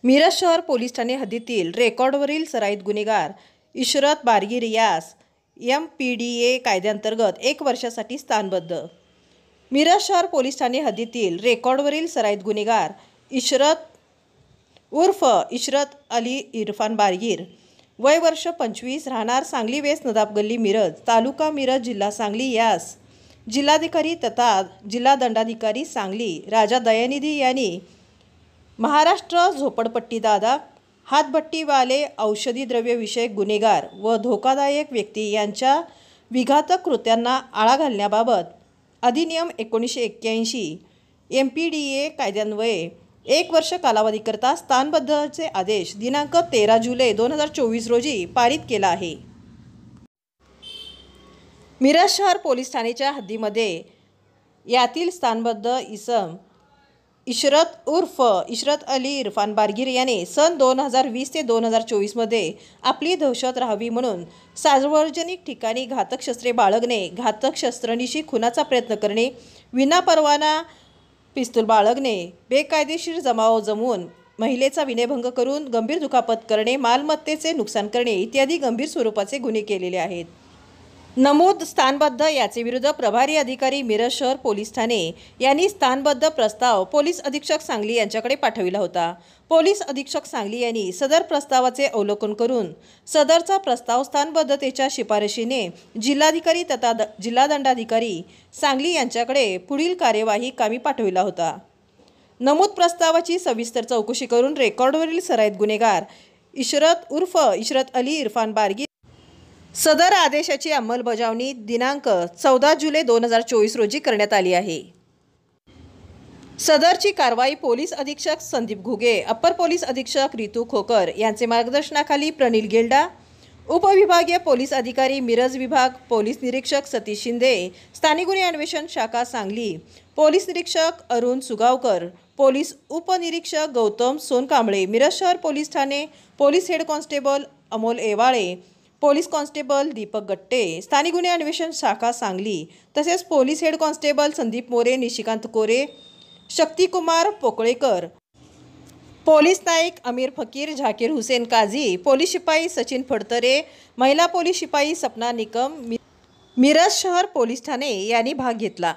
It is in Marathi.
मिरज शहर पोलीस ठाणे हद्दीतील रेकॉर्डवरील सराईत गुन्हेगार इशरत बारगीर यास MPDA कायद्याअंतर्गत 1 वर्षासाठी स्थानबद्ध। मिरज शहर पोलीस ठाणे हद्दीतील रेकॉर्डवरील सराईत गुन्हेगार इशरत उर्फ इशरत अली इरफान बारगीर, वय वर्ष 25, राहणार सांगली वेस्ट नदाब गल्ली मिरज, तालुका मिरज, जिल्हा सांगली यास जिल्हाधिकारी तथा जिल्हा दंडाधिकारी सांगली राजा दयानिधी यांनी महाराष्ट्र झोपडपट्टी दादा, हातभट्टीवाले, औषधी द्रव्य विषयक गुन्हेगार व धोकादायक व्यक्ती यांच्या विघातक कृत्यांना आळा घालण्याबाबत अधिनियम 1981 MPDA कायद्यान्वये 1 वर्ष कालावधीकरता स्थानबद्धचे आदेश दिनांक 13 जुलै 2024 रोजी पारित केला आहे। मिरज शहर पोलीस ठाण्याच्या हद्दीमध्ये यातील स्थानबद्ध इसम इशरत उर्फ इशरत अली इरफान बारगीर याने सन 2020 ते 2024 मध्ये आपली दहशत राहावी म्हणून सार्वजनिक ठिकाणी घातक शस्त्रे बाळगणे, घातक शस्त्रनिशी खुनाचा प्रयत्न करणे, विनापरवाना पिस्तूल बाळगणे, बेकायदेशीर जमाव जमवून महिलेचा विनयभंग करून गंभीर दुखापत करणे, मालमत्तेचे नुकसान करणे इत्यादी गंभीर स्वरूपाचे गुन्हे केलेले आहेत। नमूद स्थानबद्ध याचे विरुद्ध प्रभारी अधिकारी मिरज शहर पोलीस ठाणे यांनी स्थानबद्ध प्रस्ताव पोलीस अधीक्षक सांगली यांच्याकडे पाठविला होता। पोलीस अधीक्षक सांगली यांनी सदर प्रस्तावाचे अवलोकन करून सदरचा प्रस्ताव स्थानबद्धतेच्या शिफारशीने जिल्हाधिकारी तथा जिल्हा दंडाधिकारी सांगली यांच्याकडे पुढील कार्यवाही कामी पाठविला होता। नमूद प्रस्तावाची सविस्तर चौकशी करून रेकॉर्डवरील सराईत गुन्हेगार इशरत उर्फ इशरत अली इरफान बारगीर सदर आदेशाची अंमलबजावणी दिनांक 14 जुलै 2024 रोजी करण्यात आली आहे। सदरची कारवाई पोलीस अधीक्षक संदीप घुगे, अप्पर पोलीस अधीक्षक रितू खोकर यांचे मार्गदर्शनाखाली प्रणिल गेल्डा, उपविभागीय पोलीस अधिकारी मिरज विभाग, पोलीस निरीक्षक सतीश शिंदे, स्थानिक गुन्हे अन्वेषण शाखा सांगली, पोलीस निरीक्षक अरुण सुगावकर, पोलीस उपनिरीक्षक गौतम सोनकांबळे, मिरज शहर पोलीस ठाणे, police head constable Amol Ewale, police constable Deepak Gatte, स्थानिक गुन्हे अन्वेषण शाखा सांगली, तसेच police head constable Sandeep More, Nishikant Kore, Shaktikumar Pokalekar, police Naik Amir Fakir, Zakir Hussain Kazi, police शिपाई सचिन फडतरे, महिला पोलीस शिपाई सपना निकम, मिरज शहर पोलीस ठाणे यांनी भाग घेतला।